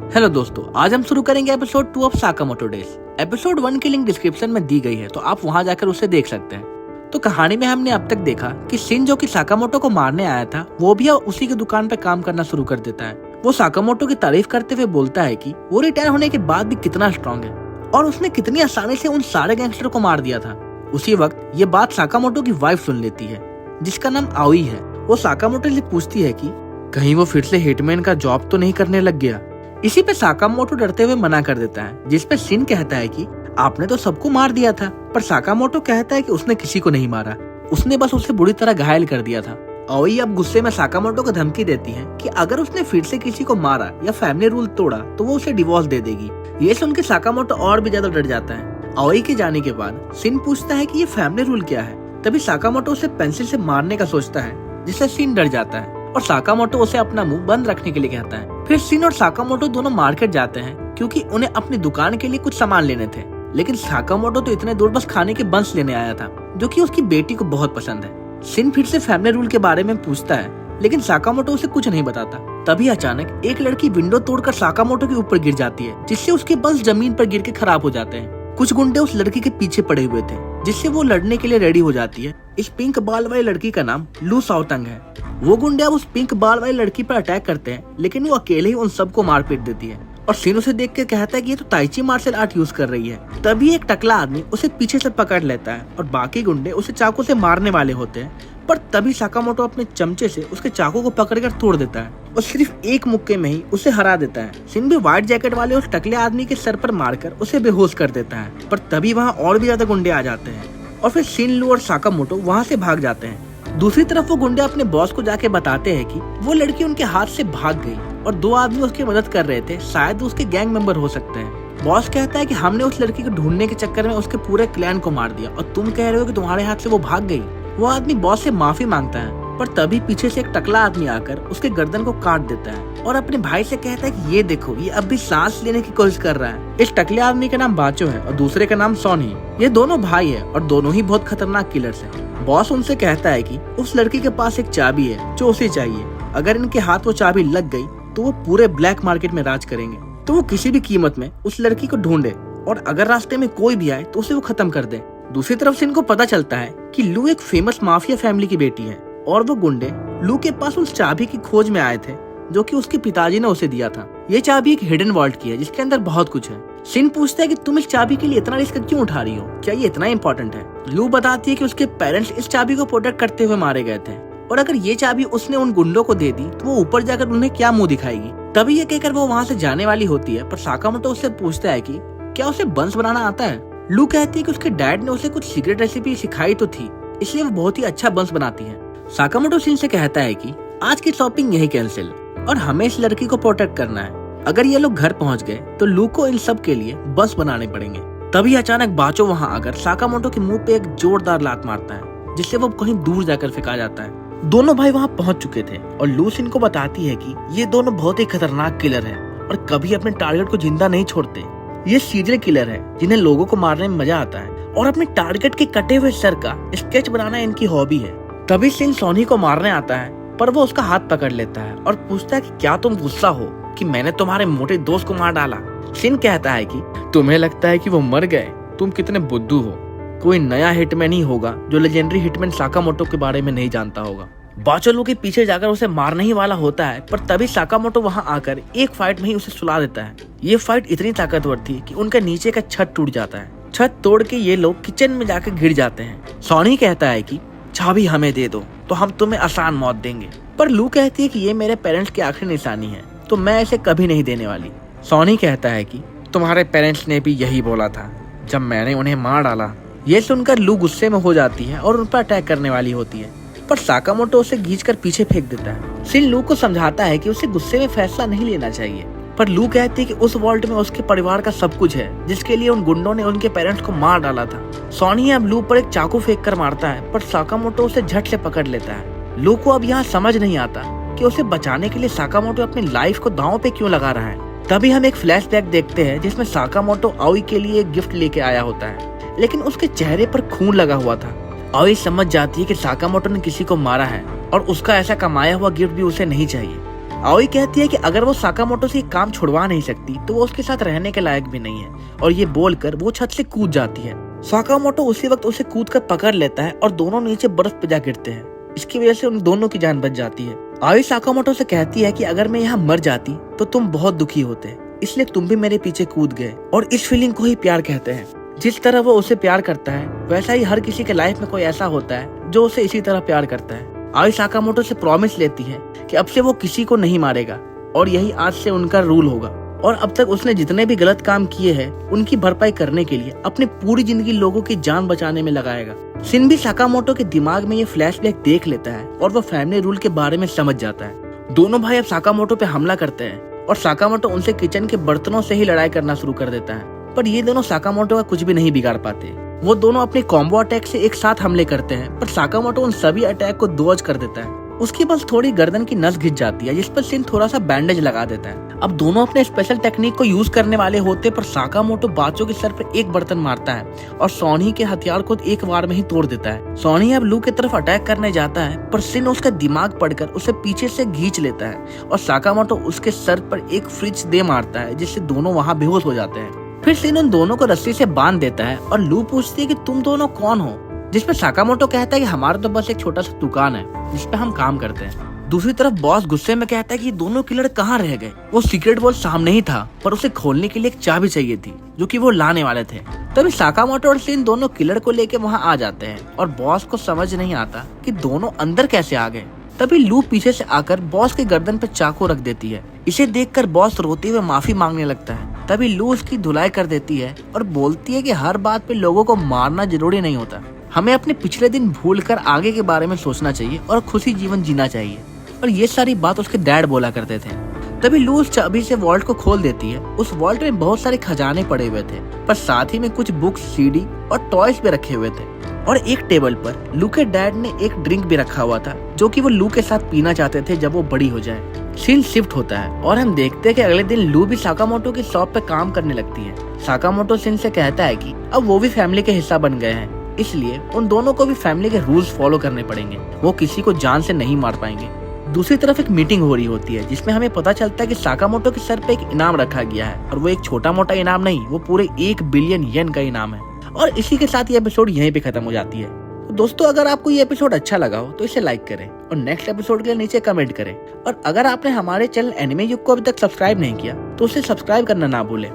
Hello दोस्तों, आज हम शुरू करेंगे episode 2 of Sakamoto days. Episode 1 की लिंक डिस्क्रिप्शन में दी गई है, तो आप वहां जाकर उसे देख सकते हैं। तो कहानी में हमने अब तक देखा कि शिन जो कि साकामोटो को मारने आया था, वो भी अब उसी की दुकान पे काम करना शुरू कर देता है। वो साकामोटो की तारीफ करते हुए बोलता है कि वो रिटायर होने के बाद भी कितना स्ट्रॉन्ग है और उसने कितनी आसानी से उन सारे गैंगस्टर को मार दिया था। उसी वक्त ये बात साकामोटो की वाइफ सुन लेती है, जिसका नाम आओई है। वो साकामोटो से पूछती है कि कहीं वो फिर से हिटमैन का जॉब तो नहीं करने लग गया। इसी पे साकामोटो डरते हुए मना कर देता है, जिस पे शिन कहता है कि आपने तो सबको मार दिया था। पर साकामोटो कहता है कि उसने किसी को नहीं मारा, उसने बस उसे बुरी तरह घायल कर दिया था। आओई अब गुस्से में साकामोटो को धमकी देती है कि अगर उसने फिर से किसी को मारा या फैमिली रूल तोड़ा तो वो उसे डिवोर्स दे देगी। ये सुन के साकामोटो और भी ज्यादा डर जाता है। आओई के जाने के बाद शिन पूछता है कि ये फैमिली रूल क्या है। तभी साकामोटो उसे पेंसिल से मारने का सोचता है, जिससे शिन डर जाता है और साकामोटो उसे अपना मुंह बंद रखने के लिए कहता है। फिर शिन और साकामोटो दोनों मार्केट जाते हैं, क्योंकि उन्हें अपनी दुकान के लिए कुछ सामान लेने थे। लेकिन साकामोटो तो इतने दूर बस खाने के बंस लेने आया था, जो कि उसकी बेटी को बहुत पसंद है। शिन फिर से फैमिली रूल के बारे में पूछता है, लेकिन साकामोटो उसे कुछ नहीं बताता। तभी अचानक एक लड़की विंडो तोड़कर साकामोटो के ऊपर गिर जाती है, जिससे उसके बंस जमीन पर गिर के खराब हो जाते हैं। कुछ गुंडे उस लड़की के पीछे पड़े हुए थे, जिससे वो लड़ने के लिए रेडी हो जाती है। इस पिंक बाल वाली लड़की का नाम लू साओतंग है। वो गुंडे अब उस पिंक बाल वाली लड़की पर अटैक करते हैं, लेकिन वो अकेले ही उन सबको मार पीट देती है। और शिन उसे देख के कहता है कि ये तो ताइची मार्शल आर्ट यूज कर रही है। तभी एक टकला आदमी उसे पीछे से पकड़ लेता है और बाकी गुंडे उसे चाकू से मारने वाले होते हैं। पर तभी साकामोटो अपने चमचे से उसके चाकू को पकड़कर तोड़ देता है और सिर्फ एक मुक्के में ही उसे हरा देता है। शिन भी व्हाइट जैकेट वाले उस टकले आदमी के सर पर मारकर उसे बेहोश कर देता है। पर तभी वहाँ और भी ज्यादा गुंडे आ जाते हैं और फिर शिन, लू और साकामोटो वहाँ से भाग जाते हैं। दूसरी तरफ वो गुंडे अपने बॉस को जाके बताते हैं कि वो लड़की उनके हाथ से भाग गई और 2 आदमी उसकी मदद कर रहे थे, शायद उसके गैंग मेंबर हो सकते हैं। बॉस कहता है कि हमने उस लड़की को ढूंढने के चक्कर में उसके पूरे क्लैन को मार दिया और तुम कह रहे हो कि तुम्हारे हाथ से वो भाग गई। वो आदमी बॉस से माफी मांगता है, पर तभी पीछे से एक टकला आदमी आकर उसके गर्दन को काट देता है और अपने भाई से कहता है कि ये देखो, ये अब भी सांस लेने की कोशिश कर रहा है। इस टकले आदमी का नाम बाचो है और दूसरे का नाम सोनी। ये दोनों भाई है और दोनों ही बहुत खतरनाक किलर्स हैं। बॉस उनसे कहता है कि उस लड़की के पास एक चाबी है जो उसे चाहिए। अगर इनके हाथ वो चाबी लग गई तो वो पूरे ब्लैक मार्केट में राज करेंगे। तो वो किसी भी कीमत में उस लड़की को ढूंढे और अगर रास्ते में कोई भी आए तो उसे वो खत्म कर दे। दूसरी तरफ से इनको पता चलता है कि लू एक फेमस माफिया फैमिली की बेटी है और वो गुंडे लू के पास उस चाबी की खोज में आए थे, जो कि उसके पिताजी ने उसे दिया था। ये चाबी एक हिडन वॉल्ट की है, जिसके अंदर बहुत कुछ है। शिन पूछता है कि तुम इस चाबी के लिए इतना रिस्क क्यों उठा रही हो, क्या ये इतना इम्पोर्टेंट है? लू बताती है कि उसके पेरेंट्स इस चाबी को प्रोटेक्ट करते हुए मारे गए थे और अगर ये चाबी उसने उन गुंडों को दे दी तो वो ऊपर जाकर उन्हें क्या मुंह दिखाएगी। तभी ये कहकर वो वहाँ से जाने वाली होती है, पर साकामोटो उससे पूछता है कि क्या उसे बंस बनाना आता है। लू कहती है कि उसके डैड ने उसे कुछ सीक्रेट रेसिपी सिखाई तो थी, इसलिए वो बहुत ही अच्छा बंस बनाती है। साकामोटो शिन से कहता है कि आज की शॉपिंग यही कैंसिल और हमें इस लड़की को प्रोटेक्ट करना है। अगर ये लोग घर पहुंच गए तो लू को इन सब के लिए बस बनाने पड़ेंगे। तभी अचानक बाचो वहां आकर साकामोटो के मुंह पे एक जोरदार लात मारता है, जिससे वो कहीं दूर जाकर फेंका जाता है। दोनों भाई वहां पहुंच चुके थे और लू शिन को बताती है कि ये दोनों बहुत ही खतरनाक किलर है और कभी अपने टारगेट को जिंदा नहीं छोड़ते। ये सीरियल किलर है जिन्हें लोगों को मारने में मजा आता है और अपने टारगेट के कटे हुए सर का स्केच बनाना इनकी हॉबी है। तभी शिन सोनी को मारने आता है, पर वो उसका हाथ पकड़ लेता है और पूछता है कि क्या तुम गुस्सा हो कि मैंने तुम्हारे मोटे दोस्त को मार डाला। शिन कहता है कि तुम्हें लगता है कि वो मर गए, तुम कितने बुद्धू हो। कोई नया हिटमैन ही होगा जो लेजेंडरी हिटमैन साकामोटो के बारे में नहीं जानता होगा। बाचो लू के पीछे जाकर उसे मारने ही वाला होता है, पर तभी साकामोटो वहां आकर एक फाइट में ही उसे सुला देता है। ये फाइट इतनी ताकतवर थी कि उनका नीचे का छत टूट जाता है। छत तोड़ के ये लोग किचन में जाकर गिर जाते हैं। सोनी कहता है कि चाबी हमें दे दो तो हम तुम्हें आसान मौत देंगे, पर लू कहती है कि ये मेरे पेरेंट्स की आखिरी निशानी है, तो मैं इसे कभी नहीं देने वाली। सोनी कहता है कि तुम्हारे पेरेंट्स ने भी यही बोला था जब मैंने उन्हें मार डाला। ये सुनकर लू गुस्से में हो जाती है और उन पर अटैक करने वाली होती है, पर साकामोटो उसे खींचकर पीछे फेंक देता है। शिन लू को समझाता है कि उसे गुस्से में फैसला नहीं लेना चाहिए, पर लू कहती है कि उस वॉल्ट में उसके परिवार का सब कुछ है, जिसके लिए उन गुंडों ने उनके पेरेंट्स को मार डाला था। सोनी अब लू पर एक चाकू फेंक कर मारता है, पर साकामोटो उसे झट से पकड़ लेता है। लू को अब यहाँ समझ नहीं आता कि उसे बचाने के लिए साकामोटो अपनी लाइफ को दांव पे क्यों लगा रहा है। तभी हम एक फ्लैशबैक देखते हैं जिसमें साकामोटो आओई के लिए एक गिफ्ट लेके आया होता है, लेकिन उसके चेहरे पर खून लगा हुआ था। आओई समझ जाती है कि साकामोटो ने किसी को मारा है और उसका ऐसा कमाया हुआ गिफ्ट भी उसे नहीं चाहिए। आओई कहती है कि अगर वो साकामोटो से काम छुड़वा नहीं सकती तो वो उसके साथ रहने के लायक भी नहीं है, और ये बोलकर वो छत से कूद जाती है। साकामोटो उसी वक्त उसे कूद कर पकड़ लेता है और दोनों नीचे बर्फ पे जा गिरते हैं। इसकी वजह से उन दोनों की जान बच जाती है। आओई साकामोटो से कहती है कि अगर मैं यहाँ मर जाती तो तुम बहुत दुखी होते, इसलिए तुम भी मेरे पीछे कूद गए, और इस फीलिंग को ही प्यार कहते हैं। जिस तरह वो उसे प्यार करता है वैसा ही हर किसी के लाइफ में कोई ऐसा होता है जो उसे इसी तरह प्यार करता है। आई साकामोटो से प्रॉमिस लेती है कि अब से वो किसी को नहीं मारेगा और यही आज से उनका रूल होगा, और अब तक उसने जितने भी गलत काम किए हैं उनकी भरपाई करने के लिए अपनी पूरी जिंदगी लोगों की जान बचाने में लगाएगा। शिन भी साकामोटो के दिमाग में ये फ्लैशबैक देख लेता है और वो फैमिली रूल के बारे में समझ जाता है। दोनों भाई अब साकामोटो पे हमला करते हैं और साकामोटो उनसे किचन के बर्तनों से ही लड़ाई करना शुरू कर देता है, पर ये दोनों साकामोटो का कुछ भी नहीं बिगाड़ पाते। वो दोनों अपने कॉम्बो अटैक से एक साथ हमले करते हैं, पर साकामोटो उन सभी अटैक को डॉज कर देता है। उसकी बस थोड़ी गर्दन की नस घिस जाती है, जिस पर शिन थोड़ा सा बैंडेज लगा देता है। अब दोनों अपने स्पेशल टेक्निक को यूज करने वाले होते, पर साकामोटो बाचो के सर पर एक बर्तन मारता है और सोनी के हथियार को एक बार में ही तोड़ देता है। सोनी अब लू की तरफ अटैक करने जाता है, पर शिन उसका दिमाग पढ़कर उसे पीछे से खींच लेता है और साकामोटो उसके सर पर एक फ्रिज दे मारता है, जिससे दोनों वहाँ बेहोश हो जाते हैं। फिर शिन उन दोनों को रस्सी से बांध देता है और लू पूछती है कि तुम दोनों कौन हो, जिसपे साकामोटो कहता है कि हमारा तो बस एक छोटा सा दुकान है जिसपे हम काम करते हैं। दूसरी तरफ बॉस गुस्से में कहता है कि दोनों किलर कहाँ रह गए। वो सीक्रेट वॉल्ट सामने ही था, पर उसे खोलने के लिए एक चाबी चाहिए थी जो कि वो लाने वाले थे। तभी साकामोटो और शिन दोनों किलर को लेके वहाँ आ जाते हैं और बॉस को समझ नहीं आता कि दोनों अंदर कैसे आ गए। तभी लू पीछे से आकर बॉस के गर्दन पर चाकू रख देती है। इसे देखकर बॉस रोते हुए माफी मांगने लगता है। तभी लू उसकी धुलाई कर देती है और बोलती है कि हर बात पे लोगों को मारना जरूरी नहीं होता, हमें अपने पिछले दिन भूलकर आगे के बारे में सोचना चाहिए और खुशी जीवन जीना चाहिए। और ये सारी बात उसके डैड बोला करते थे। तभी लू उस चाबी से वॉल्ट को खोल देती है। उस वॉल्ट में बहुत सारे खजाने पड़े हुए थे, पर साथ ही में कुछ बुक्स, सीडी और टॉयज भी रखे हुए थे, और एक टेबल पर लू के डैड ने एक ड्रिंक भी रखा हुआ था जो कि वो लू के साथ पीना चाहते थे जब वो बड़ी हो जाए। सीन शिफ्ट होता है और हम देखते हैं कि अगले दिन लू भी साकामोटो की शॉप पे काम करने लगती है। साकामोटो शिन से कहता है कि अब वो भी फैमिली के हिस्सा बन गए हैं, इसलिए उन दोनों को भी फैमिली के रूल्स फॉलो करने पड़ेंगे, वो किसी को जान से नहीं मार पाएंगे। दूसरी तरफ एक मीटिंग हो रही होती है जिसमें हमें पता चलता है कि साकामोटो के सर पे एक इनाम रखा गया है, और वो एक छोटा मोटा इनाम नहीं, वो पूरे 1 बिलियन येन का इनाम है। और इसी के साथ ये एपिसोड यहीं पे खत्म हो जाती है। तो दोस्तों, अगर आपको ये एपिसोड अच्छा लगा हो तो इसे लाइक करें और नेक्स्ट एपिसोड के लिए नीचे कमेंट करें, और अगर आपने हमारे चैनल एनिमे युग को अभी तक सब्सक्राइब नहीं किया तो उसे सब्सक्राइब करना ना भूलें।